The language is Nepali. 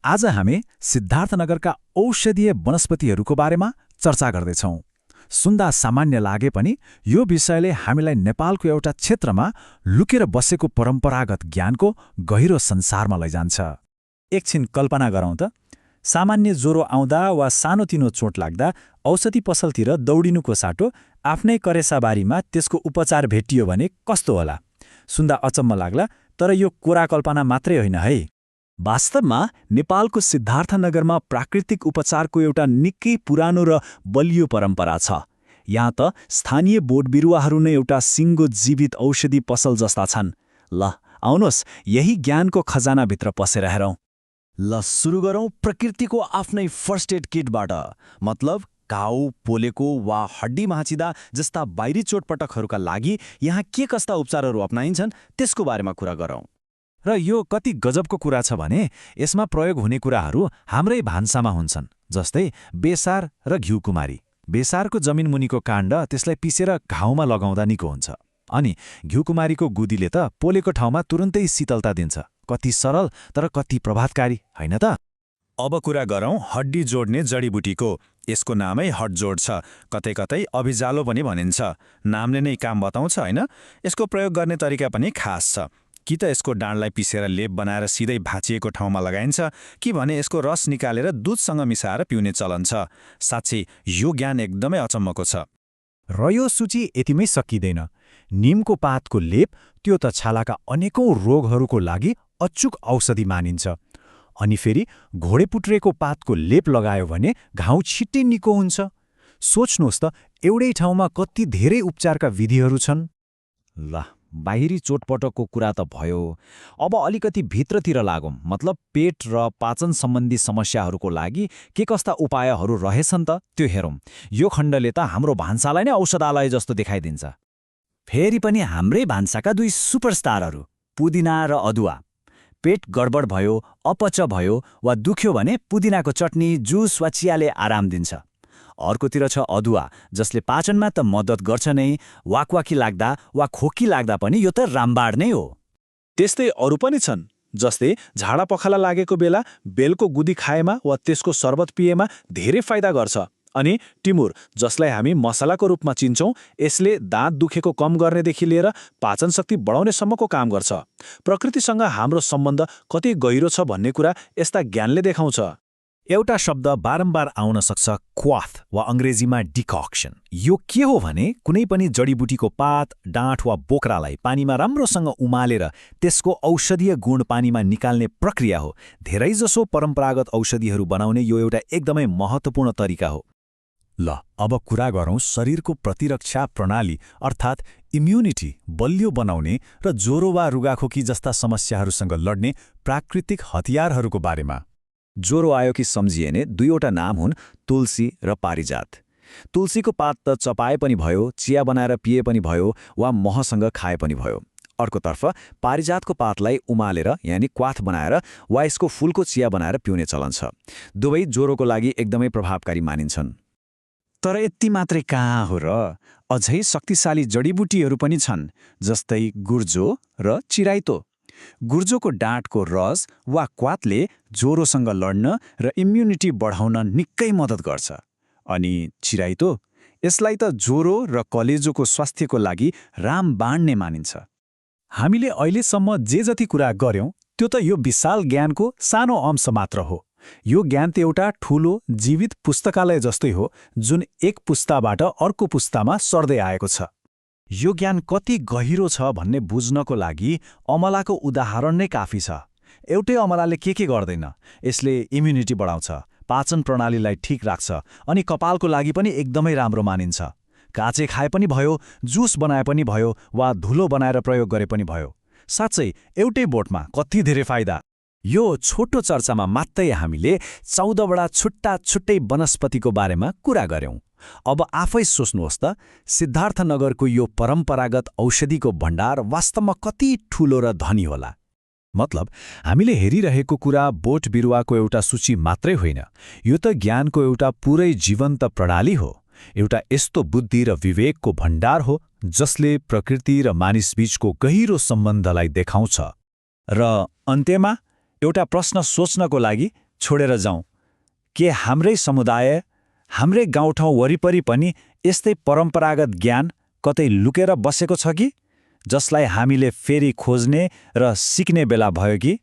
आज हामी सिद्धार्थनगरका औषधीय वनस्पतिहरूको बारेमा चर्चा गर्दैछौँ। सुन्दा सामान्य लागे पनि यो विषयले हामीलाई नेपालको एउटा क्षेत्रमा लुकेर बसेको परम्परागत ज्ञानको गहिरो संसारमा लैजान्छ। एकछिन कल्पना गरौँ त, सामान्य ज्वरो आउँदा वा सानोतिनो चोट लाग्दा औषधि पसलतिर दौडिनुको साटो आफ्नै करेसाबारीमा त्यसको उपचार भेटियो भने कस्तो होला? सुन्दा अचम्म लाग्ला, तर यो कुरा कल्पना मात्रै होइन है। वास्तवमा नेपालको सिद्धार्थनगरमा प्राकृतिक उपचारको एउटा निकै पुरानो र बलियो परम्परा छ। यहाँ त स्थानीय बोटबिरुवाहरू नै एउटा सिङ्गो जीवित औषधि पसल जस्ता छन्। ल आउनुहोस्, यही ज्ञानको खजानाभित्र पसेर हेरौँ। ल सुरु गरौँ प्रकृतिको आफ्नै फर्स्ट एड किटबाट। मतलब घाउ पोलेको वा हड्डी भाँचिदा जस्ता बाहिरी चोटपटकहरूका लागि यहाँ के कस्ता उपचारहरू अपनाइन्छन् त्यसको बारेमा कुरा गरौँ। र यो कति गजबको कुरा छ भने यसमा प्रयोग हुने कुराहरू हाम्रै भान्सामा हुन्छन्। जस्तै बेसार र घिउकुमारी। बेसारको जमिन मुनिको काण्ड त्यसलाई पिसेर घाउमा लगाउँदा निको हुन्छ। अनि घिउकुमारीको गुदीले त पोलेको ठाउँमा तुरुन्तै शीतलता दिन्छ। कति सरल तर कति प्रभावकारी, होइन त? अब कुरा गरौँ हड्डी जोड्ने जडीबुटीको। यसको नामै हड्जोड छ, कतै कतै अभिजालो पनि भनिन्छ। नामले नै काम बताउँछ, होइन? यसको प्रयोग गर्ने तरिका पनि खास छ। कि त यसको डाँडलाई पिसेर लेप बनाएर सिधै भाँचिएको ठाउँमा लगाइन्छ, कि भने यसको रस निकालेर दुधसँग मिसाएर पिउने चलन छ। साँच्चै यो ज्ञान एकदमै अचम्मको छ। र यो सूची यतिमै सकिँदैन। निमको पातको लेप, त्यो त छालाका अनेकौं रोगहरूको लागि अचुक औषधि मानिन्छ। अनि फेरि घोडेपुट्रेको पातको लेप लगायो भने घाउ छिट्टै निको हुन्छ। सोच्नुहोस् त, एउटै ठाउँमा कति धेरै उपचारका विधिहरू छन्। ल, बाहिरी चोटपटकको कुरा त भयो। अब अलिकति भित्रतिर लागौँ। मतलब पेट र पाचन सम्बन्धी समस्याहरूको लागि के कस्ता उपायहरू रहेछन् त त्यो हेरौँ। यो खण्डले त हाम्रो भान्सालाई नै औषधालय जस्तो देखाइदिन्छ। फेरि पनि हाम्रै भान्साका दुई सुपरस्टारहरू, पुदिना र अदुवा। पेट गडबड भयो, अपच भयो वा दुख्यो भने पुदिनाको चटनी, जुस वा चियाले आराम दिन्छ। अर्कोतिर छ अदुवा, जसले पाचनमा त मद्दत गर्छ नै, वाकवाकी लाग्दा वा खोकी लाग्दा पनि यो त रामबाण नै हो। त्यस्तै अरू पनि छन्, जस्तै झाडा पखाला लागेको बेला बेलको गुदी खाएमा वा त्यसको शरबत पिएमा धेरै फाइदा गर्छ। अनि टिमुर, जसलाई हामी मसलाको रूपमा चिन्छौँ, यसले दाँत दुखेको कम गर्नेदेखि लिएर पाचन शक्ति बढाउनेसम्मको काम गर्छ। प्रकृतिसँग हाम्रो सम्बन्ध कति गहिरो छ भन्ने कुरा यस्ता ज्ञानले देखाउँछ। एउटा शब्द बारम्बार आउन सक्छ, क्वाथ वा अङ्ग्रेजीमा डिकक्सन। यो के हो भने कुनै पनि जडीबुटीको पात, डाँठ वा बोक्रालाई पानीमा राम्रोसँग उमालेर त्यसको औषधीय गुण पानीमा निकाल्ने प्रक्रिया हो। धेरैजसो परम्परागत औषधिहरू बनाउने यो एउटा एकदमै महत्त्वपूर्ण तरिका हो। ल, अब कुरा गरौँ शरीरको प्रतिरक्षा प्रणाली अर्थात् इम्युनिटी बलियो बनाउने र ज्वरो वा रुगाखोकी जस्ता समस्याहरूसँग लड्ने प्राकृतिक हतियारहरूको बारेमा। ज्वरो आयो कि सम्झिएने दुईवटा नाम हुन् तुलसी र पारिजात। तुलसीको पात त चपाए पनि भयो, चिया बनाएर पिए पनि भयो वा महसँग खाए पनि भयो। अर्कोतर्फ पारिजातको पातलाई उमालेर यानि क्वाथ बनाएर वा यसको फूलको चिया बनाएर पिउने चलन छ। दुवै ज्वरोको लागि एकदमै प्रभावकारी मानिन्छन्। तर यति मात्रै कहाँ हो र? अझै शक्तिशाली जडीबुटीहरू पनि छन्, जस्तै गुर्जो र चिराइतो। गुर्जोको डाँठको रस वा क्वाथले ज्वरोसँग लड्न र इम्युनिटी बढाउन निकै मद्दत गर्छ। अनि चिराइतो, यसलाई त ज्वरो र कलेजोको स्वास्थ्यको लागि रामबाण नै मानिन्छ। हामीले अहिलेसम्म जे जति कुरा गर्यौं त्यो त यो विशाल ज्ञानको सानो अंश मात्र हो। यो ज्ञान त एउटा ठूलो जीवित पुस्तकालय जस्तै हो, जुन एक पुस्ताबाट अर्को पुस्तामा सर्दै आएको छ। यो ज्ञान कति गहिरो छ भन्ने बुझ्नको लागि अमलाको उदाहरण नै काफी छ। एउटै अमलाले के गर्दैन? यसले इम्युनिटी बढाउँछ, पाचन प्रणालीलाई ठिक राख्छ अनि कपालको लागि पनि एकदमै राम्रो मानिन्छ। काँचे खाए पनि भयो, जुस बनाए पनि भयो वा धुलो बनाएर प्रयोग गरे पनि भयो। साँच्चै एउटै बोटमा कति धेरै फाइदा। यो छोटो चर्चामा मात्रै हामीले 14वटा छुट्टै वनस्पतिको बारेमा कुरा गर्यौं। अब आफै सोच्नुहोस् त, सिद्धार्थनगरको यो परम्परागत औषधिको भण्डार वास्तवमा कति ठूलो र धनी होला। मतलब हामीले हेरिरहेको कुरा बोट बिरुवाको एउटा सूची मात्रै होइन, यो त ज्ञानको एउटा पुरै जीवन्त प्रणाली हो। एउटा यस्तो बुद्धि र विवेकको भण्डार हो जसले प्रकृति र मानिसबीचको गहिरो सम्बन्धलाई देखाउँछ। र अन्त्यमा एउटा प्रश्न सोच्नको लागि छोडेर जाउँ? के हाम्रै समुदाय, हाम्रै गाउँठाउँ वरिपरि पनि यस्तै परम्परागत ज्ञान कतै लुकेर बसेको छ कि, जसलाई हामीले फेरि खोज्ने र सिक्ने बेला भयो कि?